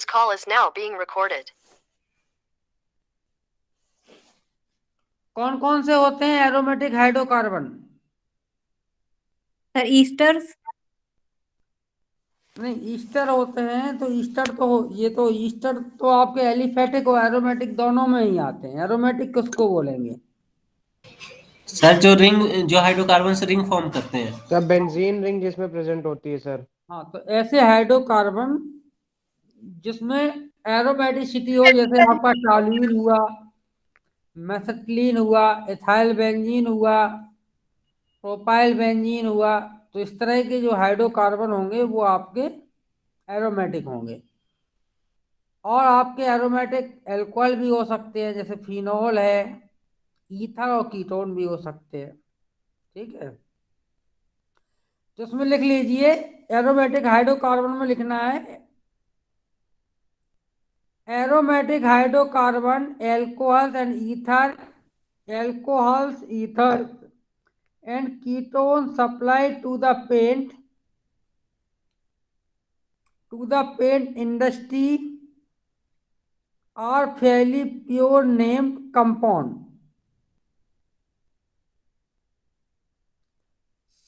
This call is now being recorded. कौन कौन से होते हैं एरोमेटिक हाइड्रोकार्बन? Sir esters. नहीं, ईस्टर होते हैं तो ईस्टर तो ये तो ईस्टर तो आपके एलिफेटिक और एरोमेटिक दोनों में ही आते हैं। एरोमेटिक किसको बोलेंगे? सर जो हाइड्रोकार्बन से रिंग फॉर्म करते हैं। सर बेंजीन रिंग जिसमें प्रेजेंट होती है सर। हाँ, तो ऐसे हाइड्रोकार्बन जिसमें एरोमेटिसिटी हो, जैसे आपका टॉल्यूइन हुआ, मेथक्लीन हुआ, इथाइल बेंजीन हुआ, प्रोपाइल बेंजीन हुआ, तो इस तरह के जो हाइड्रोकार्बन होंगे वो आपके एरोमेटिक होंगे। और आपके एरोमेटिक एल्कोहल भी हो सकते हैं, जैसे फिनोल है, ईथर और कीटोन भी हो सकते हैं। ठीक है, तो उसमें लिख लीजिए, एरोमेटिक हाइड्रोकार्बन में लिखना है aromatic hydrocarbon alcohols and ether, alcohols, ether and ketone supply to the paint industry are fairly pure named compound.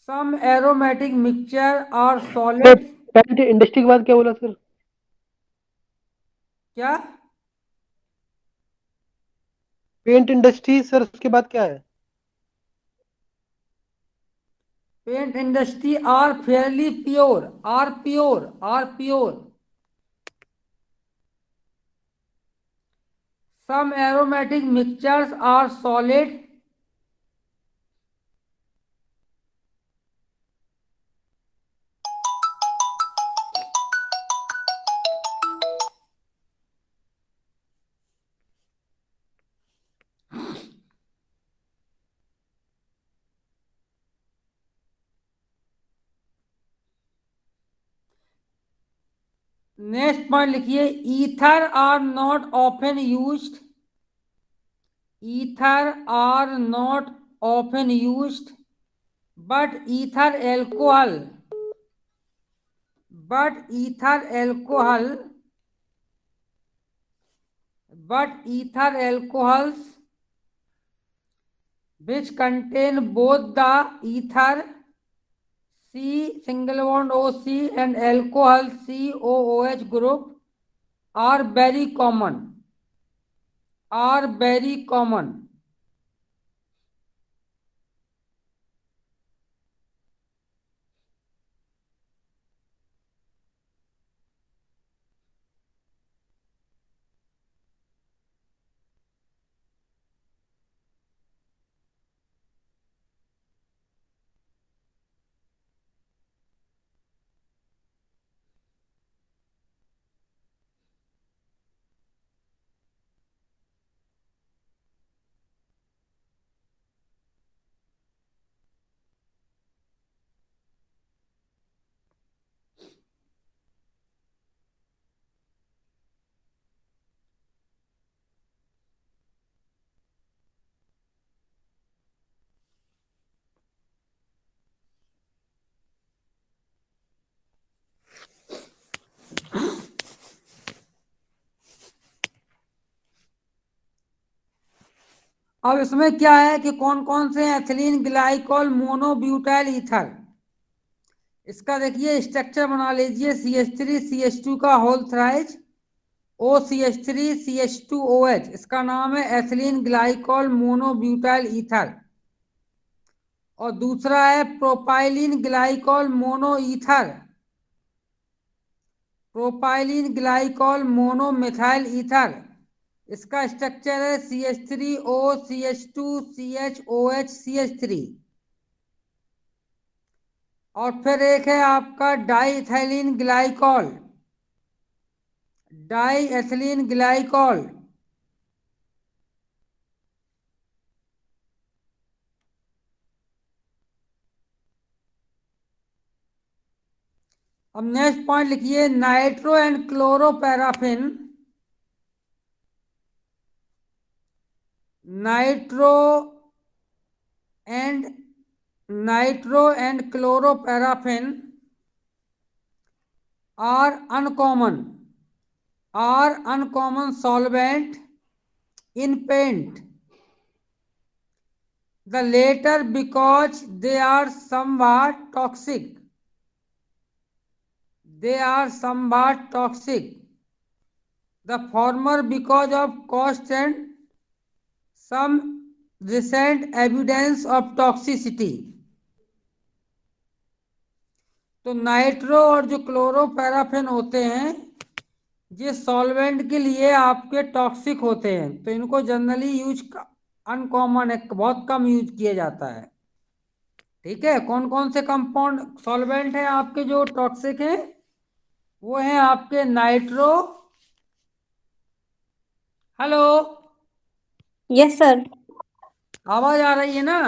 Some aromatic mixture are solid. Paint industry के बाद क्या बोला सर? क्या? पेंट इंडस्ट्री सर, उसके बाद क्या है? Paint industry are fairly pure, are pure. Some aromatic mixtures are solid. Next point लिखिए, ether are not often used, ether are not often used, but ether alcohol, but ether alcohols which contain both the ether C single bond OC and alcohol COOH group are very common. अब इसमें क्या है कि कौन कौन से ethylene glycol मोनोब्यूटाइल ether, इसका देखिए स्ट्रक्चर बना लीजिए, CH3CH2 का होल थ्राइज, OCH3CH2OH, इसका नाम है एथिलीन ग्लाइकोल मोनोब्यूटाइल ईथर। और दूसरा है propylene glycol mono ether, propylene glycol mono methyl ether, इसका स्ट्रक्चर है CH3O CH2CHOH CH3। और फिर एक है आपका डाई एथिलीन ग्लाइकोल, अब नेक्स्ट पॉइंट लिखिए, nitro and chloroparaffin, nitro and chloroparaffin are uncommon are uncommon solvent in paint. The latter because they are somewhat toxic. They are somewhat toxic. The former because of cost and some recent evidence of toxicity. तो nitro और जो क्लोरोपैराफिन होते हैं ये solvent के लिए आपके toxic होते हैं, तो इनको जनरली यूज अनकॉमन है, बहुत कम यूज किया जाता है। ठीक है, कौन कौन से कंपाउंड सॉल्वेंट हैं आपके जो टॉक्सिक हैं? वो हैं आपके नाइट्रो, हेलो, यस सर। आवाज आ रही है ना?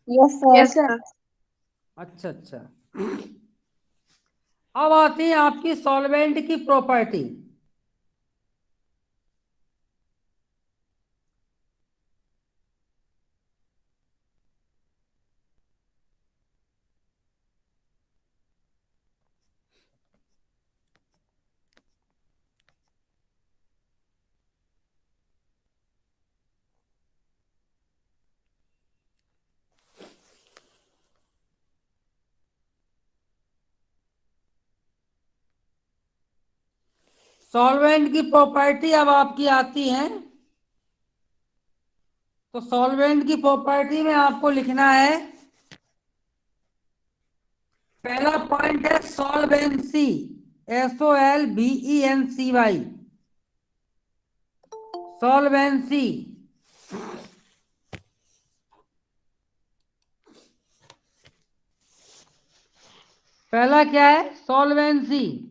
Yes sir. अच्छा अच्छा। अब आती है आपकी सॉल्वेंट की प्रॉपर्टी। सॉल्वेंट की प्रॉपर्टी अब आपकी आती है, तो सॉल्वेंट की प्रॉपर्टी में आपको लिखना है, पहला पॉइंट है सॉल्वेंसी, SOLVENCY, सॉल्वेंसी। पहला क्या है? सॉल्वेंसी।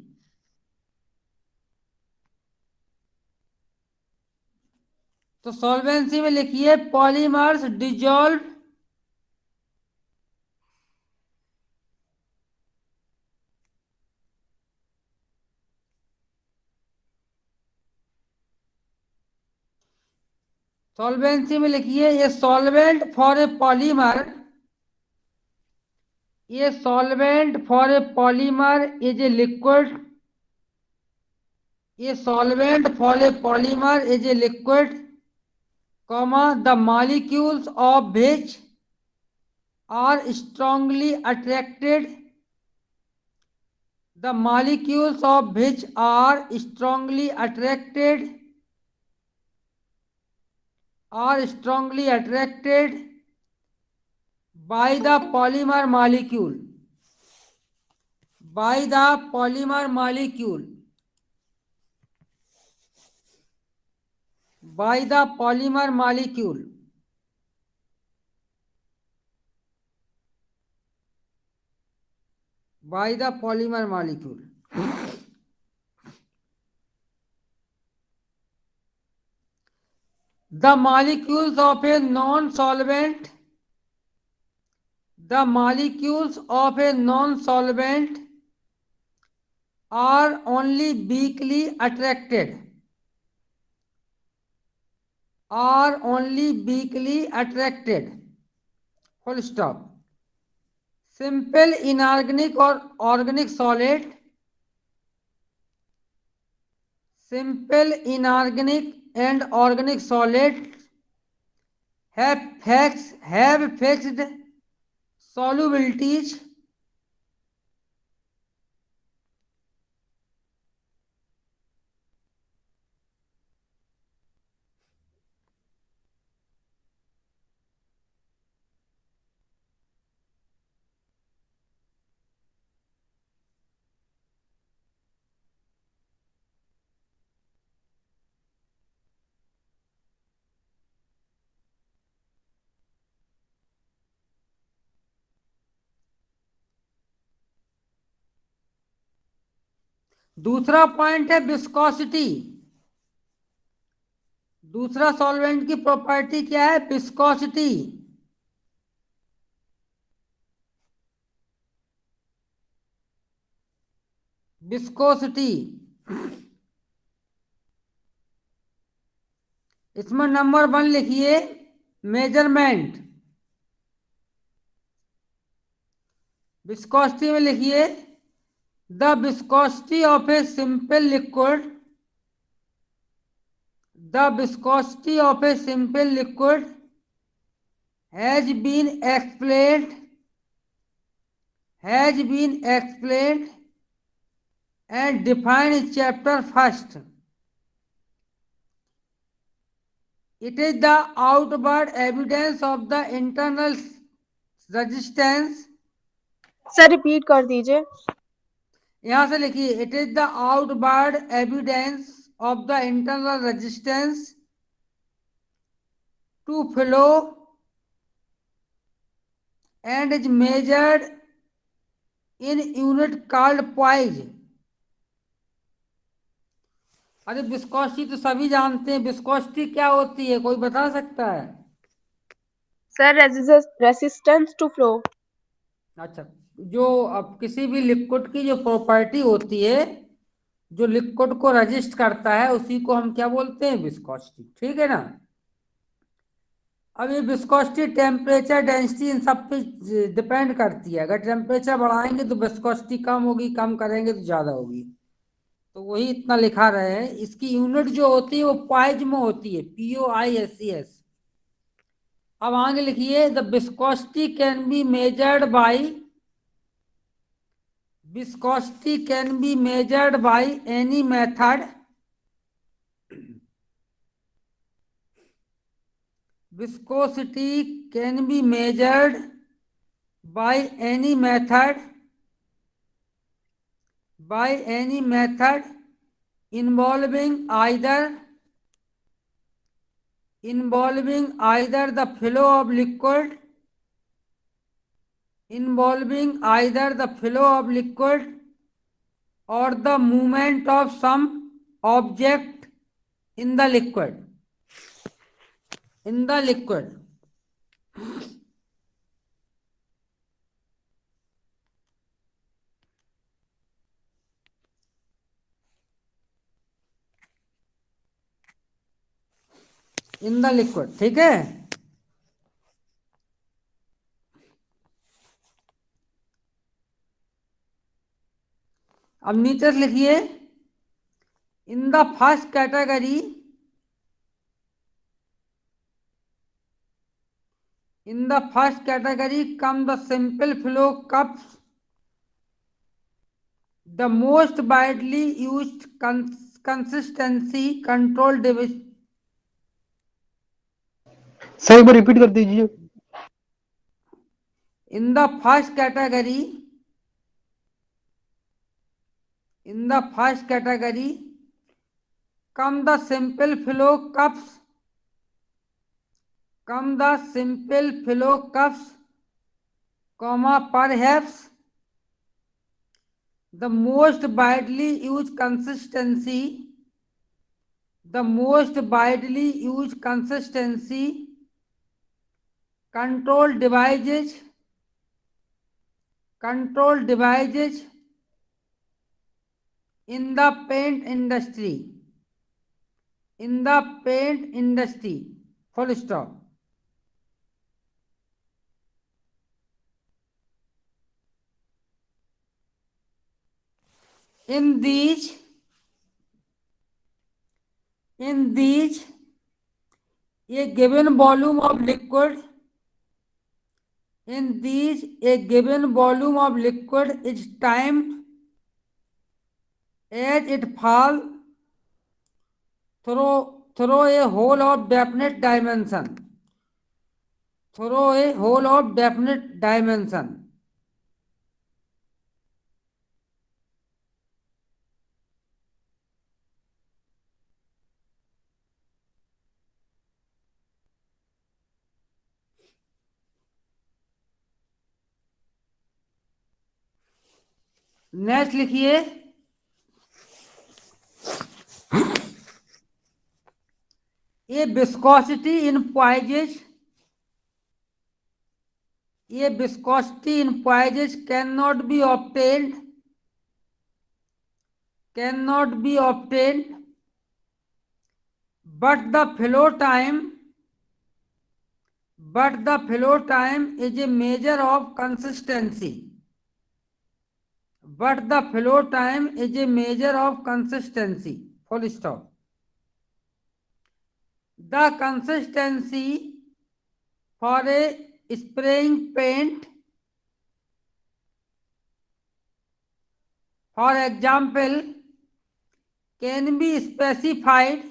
तो सॉल्वेंसी में लिखिए पॉलीमर्स डिजॉल्व सॉल्वेंसी में लिखिए ये सॉल्वेंट फॉर ए पॉलीमर, ये solvent for a polymer is a liquid, ये solvent for a polymer is a liquid, comma the molecules of which are strongly attracted, the molecules of which are strongly attracted, are strongly attracted by the polymer molecule, by the polymer molecule, by the polymer molecule, by the polymer molecule. The molecules of a non-solvent, the molecules of a non-solvent are only weakly attracted, are only weakly attracted, full stop. Simple inorganic or organic solid, simple inorganic and organic solids have fixed solubilities, दूसरा point है viscosity. दूसरा solvent की property क्या है? Viscosity. Viscosity, इसमें number 1 लिखिए measurement, viscosity में लिखिए the viscosity of a simple liquid The viscosity of a simple liquid has been explained and defined in chapter first. It is the outward evidence of the internal resistance. Sir repeat कर दीजिए. यहां से लिखिए, it is the outward evidence of the internal resistance to flow and is measured in unit called poise. अरे viscosity तो सभी जानते हैं, विस्कोसिटी क्या होती है, कोई बता सकता है? Sir resistance to flow. अच्छा, जो अब किसी भी लिक्विड की जो प्रॉपर्टी होती है, जो लिक्विड को रजिस्ट करता है, उसी को हम क्या बोलते हैं? विस्कोसिटी. ठीक है ना? अब ये विस्कोसिटी टेम्परेचर, डेंसिटी, इन सब पे डिपेंड करती है. अगर टेम्परेचर बढ़ाएंगे तो विस्कोसिटी कम होगी, कम करेंगे तो ज्यादा होगी. तो वही इतना लिखा रहे हैं. इसकी यूनिट जो होती है वो पॉइज में होती है, POISES. अब आगे लिखिए, the viscosity can be measured by any method. Viscosity can be measured by any method involving either the flow of liquid or the movement of some object in the liquid. ठीक है. अब नीचे लिखिए, in the first category come the simple flow cups, the most widely used consistency control division. Sir एक बार repeat कर दीजिए. In the first category come the simple flow cups, perhaps the most widely used consistency control devices in the paint industry. Full stop. In these a given volume of liquid is timed as it falls through a hole of definite dimension. Next लिखिए, ये viscosity in poises cannot be obtained but the flow time is a measure of consistency. Full stop. The consistency for a spraying paint, for example, can be specified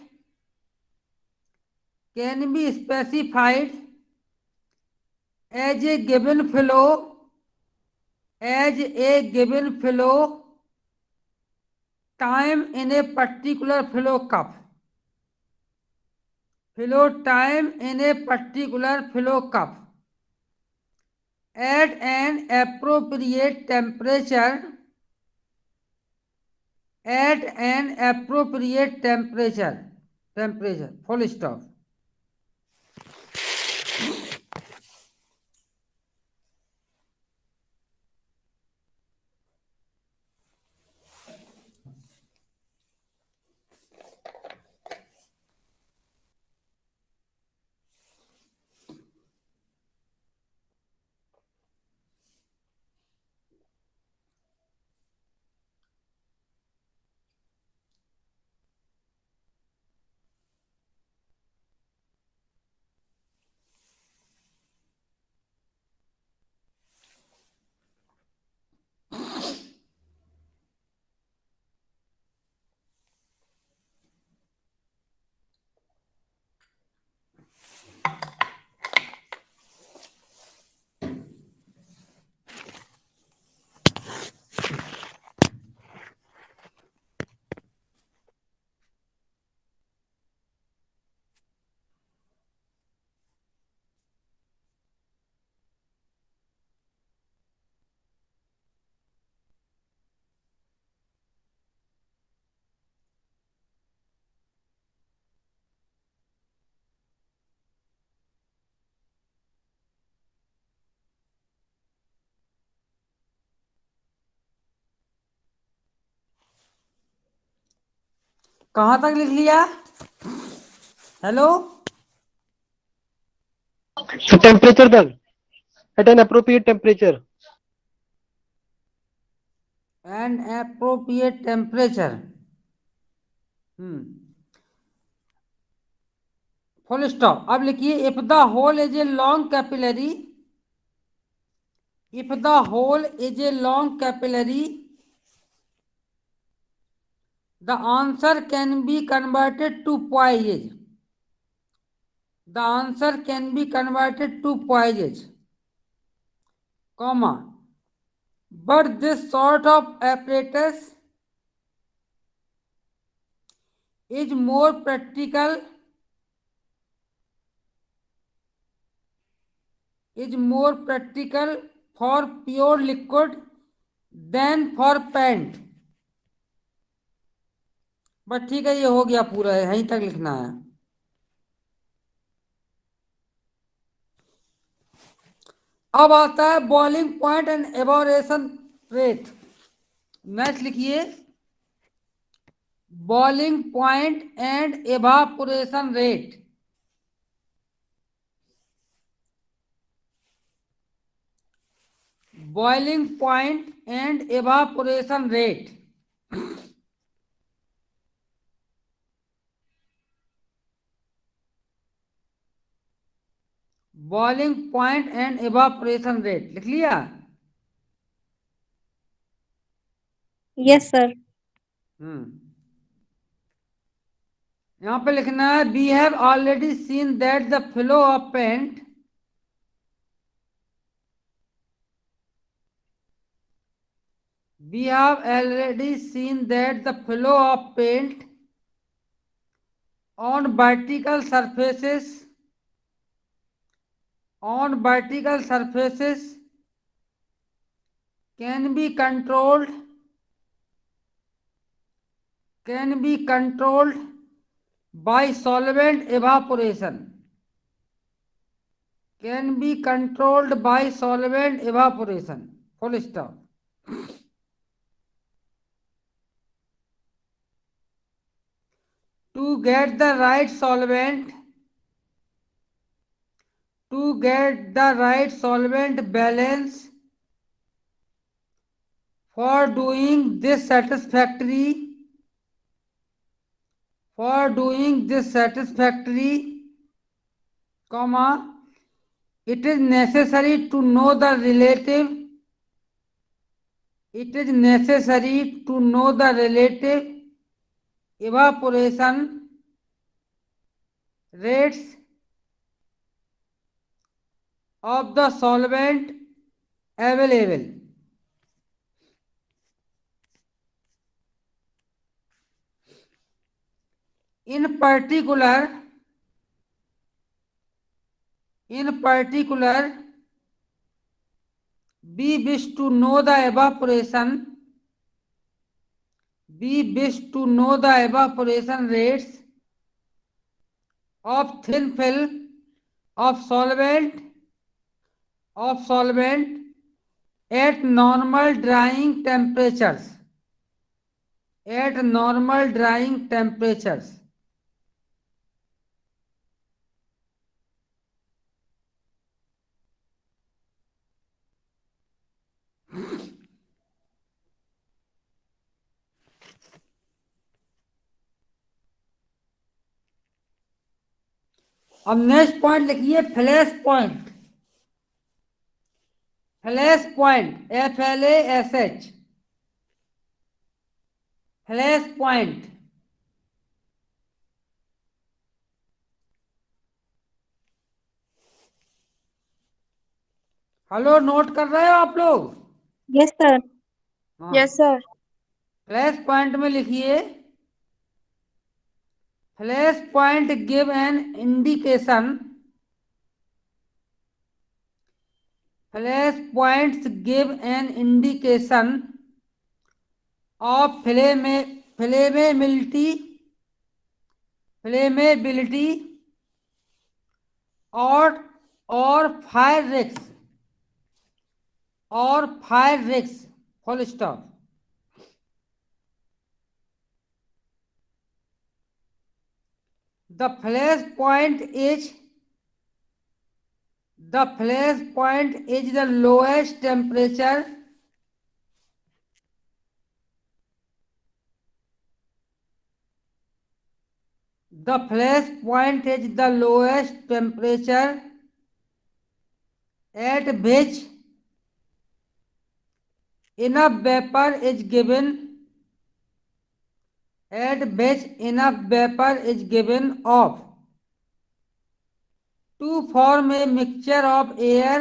as a given flow time in a particular flow cup. Flow time in a particular flow cup at an appropriate temperature full stop. कहां तक लिख लिया? Hello, temperature तक, at an appropriate temperature. An appropriate temperature. Full stop. अब लिखिए if the hole is a long capillary, if the hole is a long capillary, the answer can be converted to poisage. The answer can be converted to poisage, comma, but this sort of apparatus is more practical for pure liquid than for paint. बस ठीक है, ये हो गया पूरा, है यहीं तक लिखना है. अब आता है boiling point and evaporation rate. Next लिखिए boiling point and evaporation rate. boiling point and evaporation rate. boiling point and evaporation rate लिख लिया? Yes sir. यहां पे लिखना है we have already seen that the flow of paint on vertical surfaces can be controlled by solvent evaporation. Full stop. To get the right solvent balance, for doing this satisfactory comma, it is necessary to know the relative, it is necessary to know the relative evaporation rates of the solvent available. In particular, we wish to know the evaporation rates of thin film of solvent at normal drying temperatures. अब next point लिखिए flash point, FLASH, flash point. Hello, note कर रहे हो आप लोग? Yes, sir. हाँ। Yes, sir. Flash point में लिखिए flash point give an indication, flash points give an indication of flammability और fire risk, full stop. The flash point is the lowest temperature at which enough vapor is given off to form a mixture of air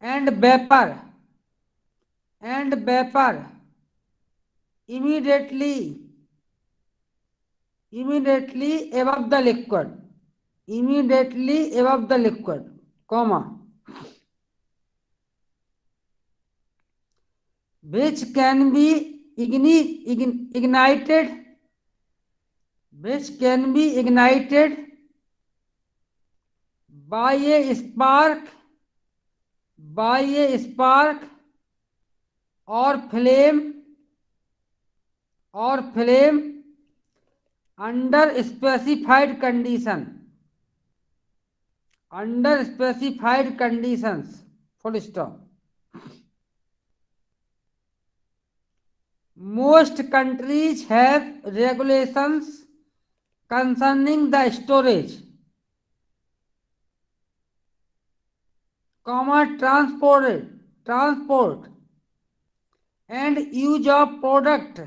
and vapor immediately above the liquid, comma, which can be ignited by a spark or flame under specified conditions, full stop. Most countries have regulations concerning the storage, transport and use of product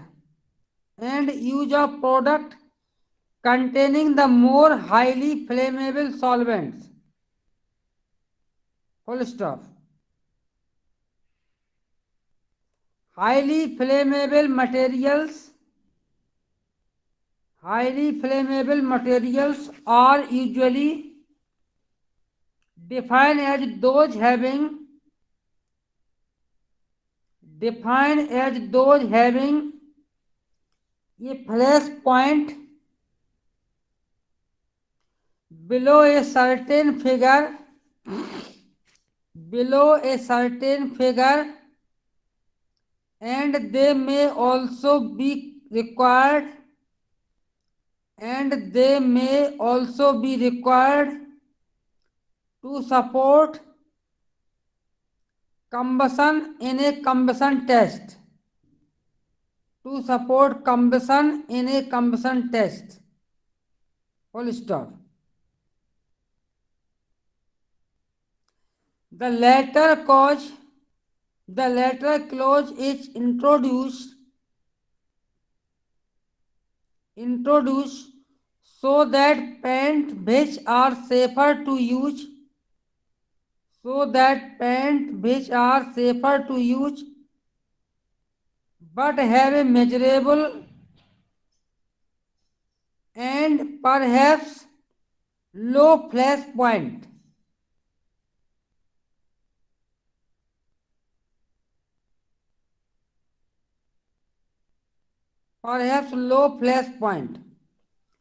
containing the more highly flammable solvents, full stop. Highly flammable materials are usually defined as those having a flash point below a certain figure, and they may also be required to support combustion in a combustion test. to support combustion in a combustion test. Full stop. The latter clause is introduced so that paint which are safer to use but have a measurable and perhaps low flash point.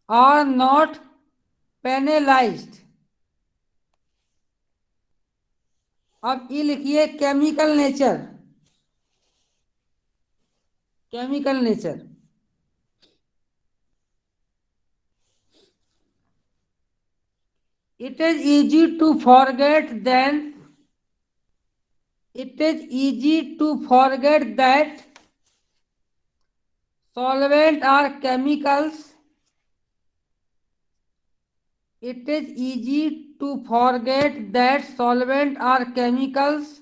Are not penalized. अब ये लिखिए chemical nature. It is easy to forget that solvent are chemicals. It is easy to forget that solvent are chemicals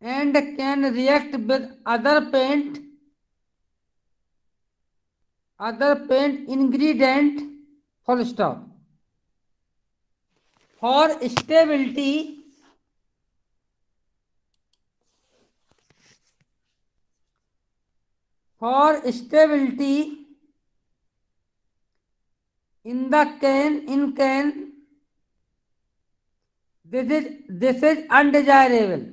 and can react with other paint ingredient. Full stop. For stability, in can, this is undesirable.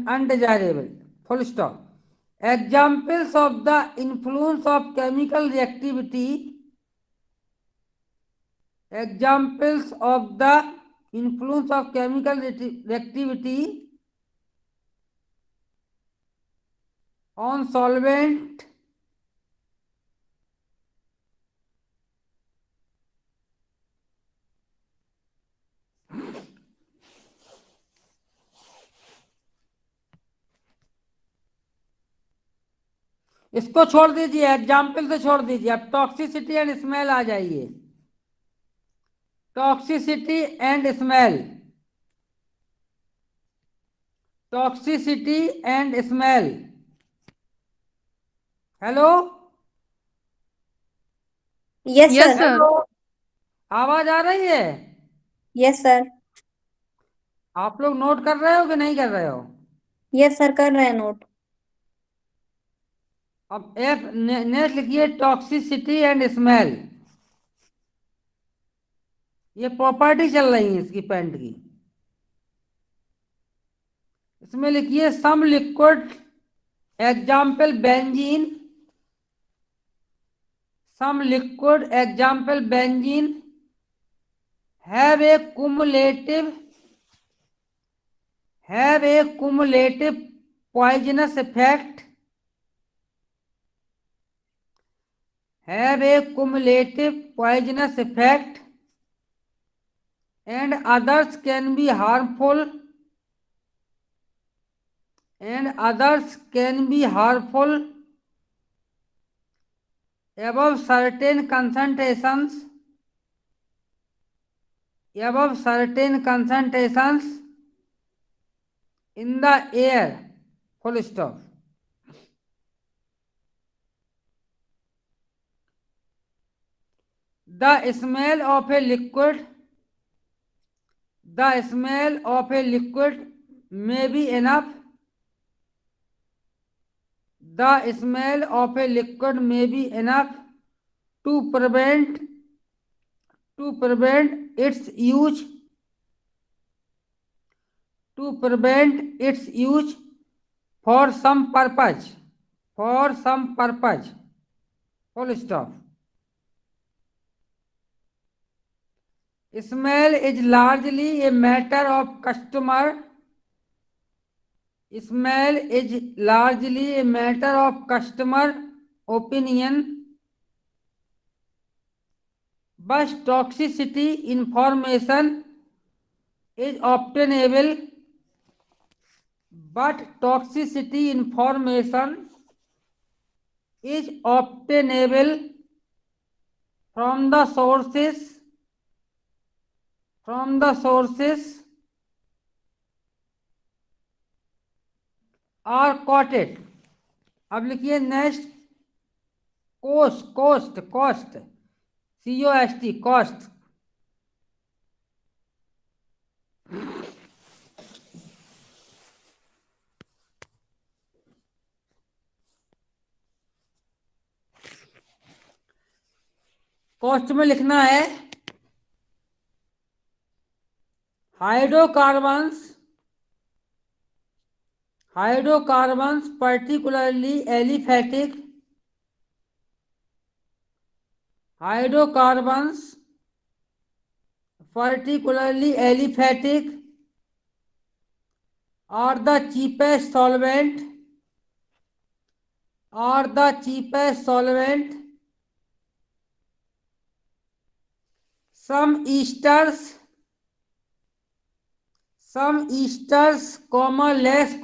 Undesirable. Full stop. Examples of the influence of chemical reactivity. On solvent. इसको छोड़ दीजिए, example से छोड़ दीजिए. अब toxicity and smell आ जाइए. Toxicity and smell. Hello, Yes, Yes, sir. sir. आवाज आ रही है? Yes, sir. आप लोग नोट कर रहे हो कि नहीं कर रहे हो? Yes, sir. कर रहे हैं नोट. अब नेक्स्ट लिखिए टॉक्सिसिटी एंड स्मेल. ये प्रॉपर्टी चल रही है इसकी पेंट की. इसमें लिखिए some liquid example benzene. Some liquid, example benzene, have a cumulative poisonous effect. And others can be harmful. Above certain concentrations in the air. Full stop. The smell of a liquid may be enough. To prevent its use for some purpose. Full stop. Smell is largely a matter of customer opinion, but toxicity information is obtainable from the sources are quoted. अब लिखिए next, cost cost cost में लिखना है hydrocarbons particularly aliphatic are the cheapest solvent some esters, less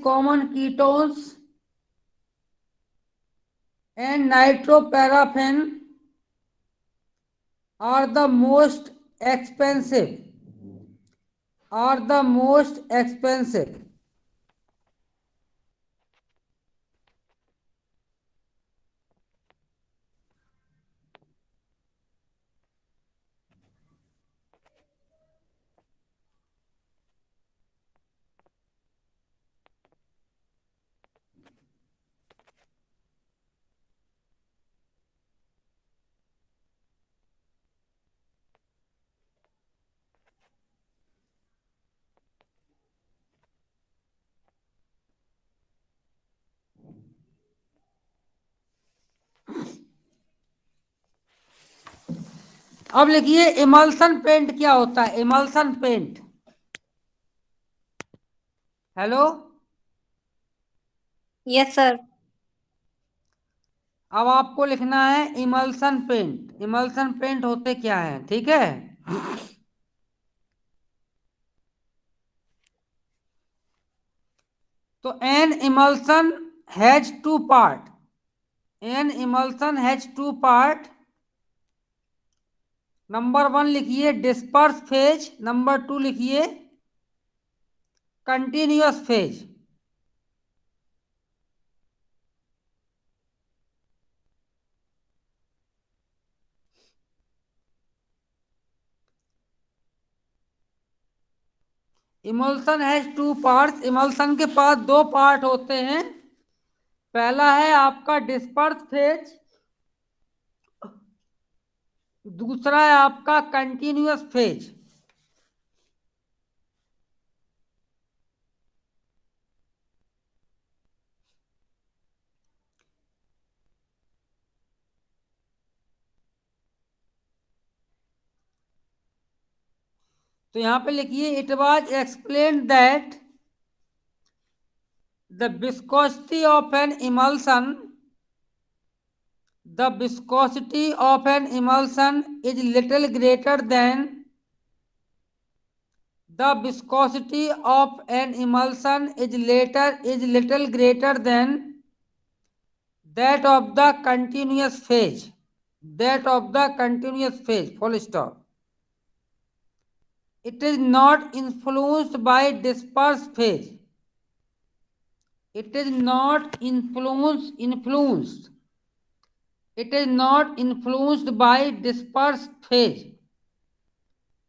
common ketones and nitroparaffin are the most expensive. अब लिखिए emulsion paint क्या होता है। Emulsion paint, hello, Yes, sir. अब आपको लिखना है इमल्सन पेंट होते क्या है, ठीक है। तो an emulsion has two part. Number 1 लिखिए डिस्पर्स फेज, नंबर 2 लिखिए continuous phase. Emulsion has 2 parts. Emulsion के पास 2 पार्ट होते हैं। पहला है आपका डिस्पर्स फेज, दूसरा है आपका कंटिन्यूअस फेज। तो यहां पे लिखिए it was explained that the viscosity of an emulsion is little greater than that of the continuous phase. Full stop. It is not influenced by dispersed phase. It is not influenced by dispersed phase,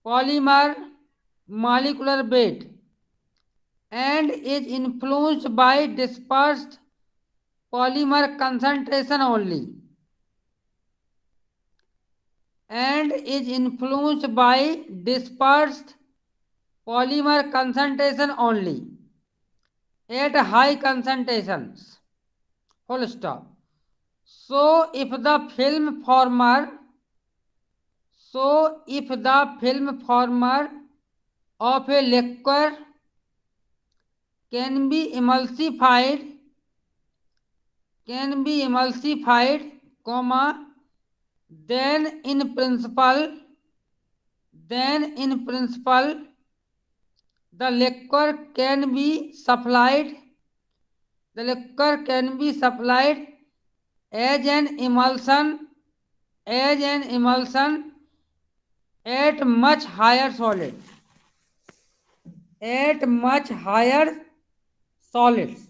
polymer molecular weight, and is influenced by dispersed polymer concentration only. And is influenced by dispersed polymer concentration only at high concentrations. Full stop. So if the film former of a liquor can be emulsified can be emulsified, comma, then in principle, the liquor can be supplied. The liquor can be supplied as an emulsion at much higher solid. At much higher solids.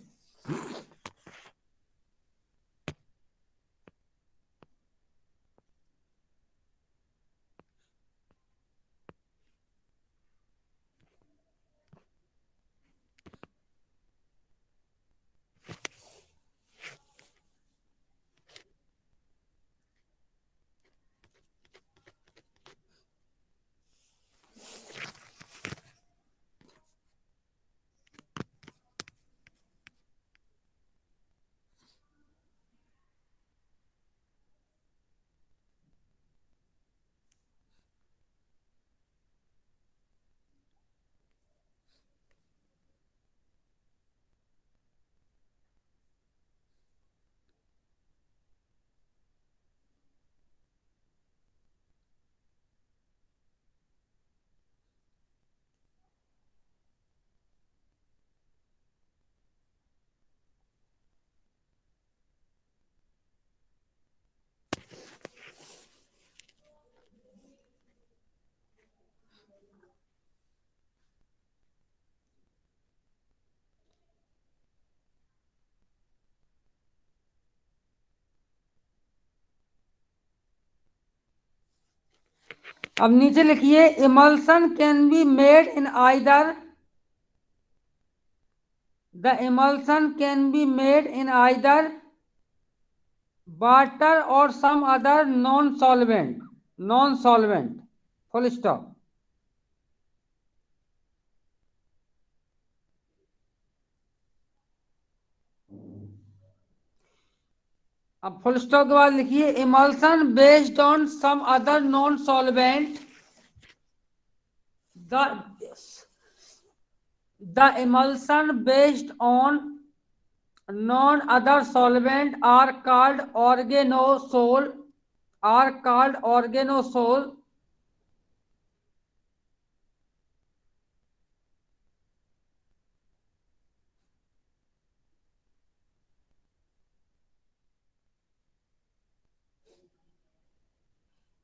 अब नीचे लिखिए emulsion can be made in either water or some other non-solvent, full stop. अब full stop के बाद लिखिए emulsion based on some other non-solvent. The emulsion based on non-other solvent are called organosol.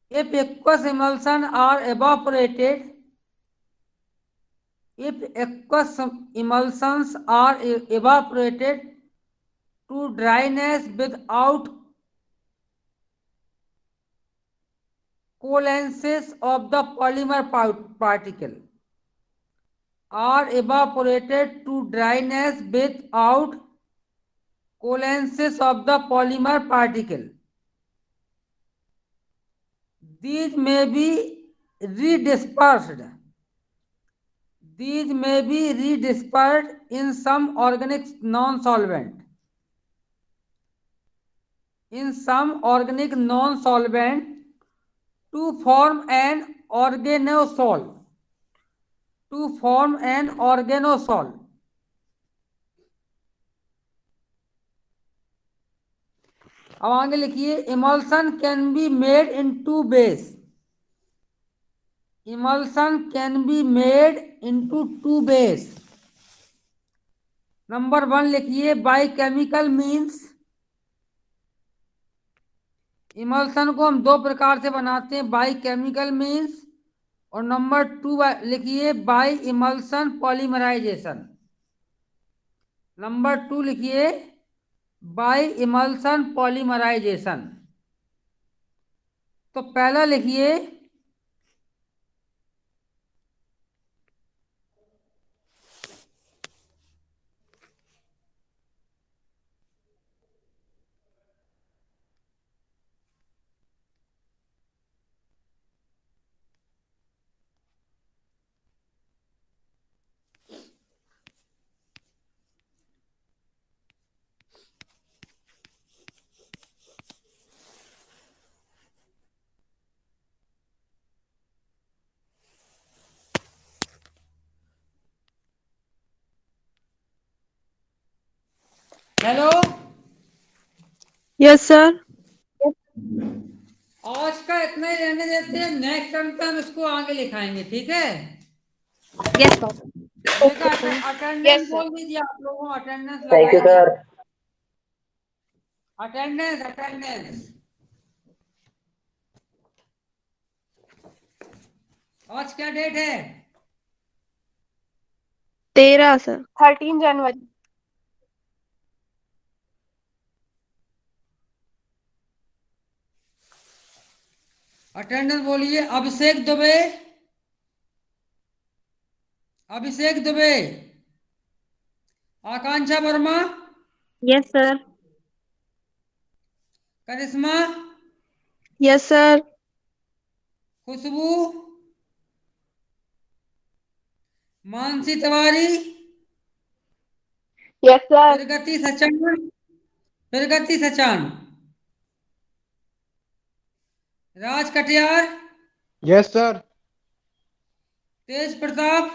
If aqueous emulsion are evaporated, to dryness without coalescence of the polymer particle, are evaporated to dryness without coalescence of the polymer particle. These may be redispersed in some organic non-solvent. To form an organosol. अब आगे लिखिए emulsion can be made in two ways. Number 1 लिखिए by chemical means. emulsion को हम दो प्रकार से बनाते हैं, by chemical means. और नंबर 2 लिखिए by emulsion polymerization. नंबर 2 लिखिए by emulsion polymerization. तो पहला लिखिए Yes, sir. आज का इतना ही रहने देते हैं, नेक्स्ट टर्म पे हम इसको आगे लिखाएंगे, ठीक है? Yes, sir. देखा, Yes, अटेंडेंस sir. बोल दीजिए आप लोगों, अटेंडेंस Thank you, लगाइए। sir. Attendance attendance. आज क्या डेट है? 13, sir. 13 January. अटेंडेंस बोलिए। Abhishek Dubey, Abhishek Dubey, Akanksha Verma, Yes, sir. Karishma, Yes, sir. Khushboo, Mansi Tiwari, Yes, sir. Pragati Sachan, Pragati Sachan, Raj Katiyar, Yes, sir. Tej Pratap,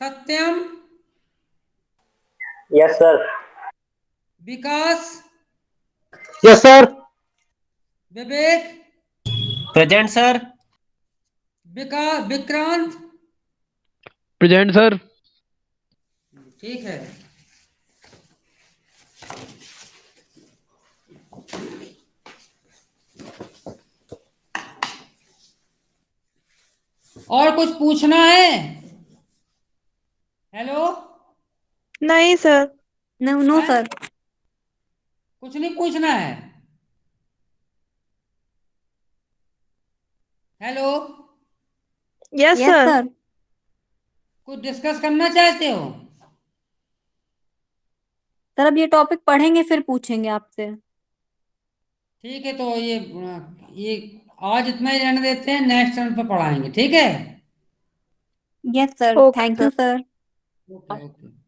Satyam, Yes, sir. Vikas, Yes, sir. Vivek, present sir. Vikrant. Present, sir. ठीक है। और कुछ पूछना है? हेलो, नहीं, sir. No, no, हैं? sir. कुछ नहीं पूछना है? Hello, Yes, Yes, sir. sir. कुछ डिस्कस करना चाहते हो? सर अब ये टॉपिक पढ़ेंगे फिर पूछेंगे आपसे। ठीक है, तो ये आज इतना ही रहने देते हैं, नेक्स्ट टर्म पे पढ़ाएंगे, ठीक है? Yes, sir. Okay, Thank you, sir. sir. Okay okay.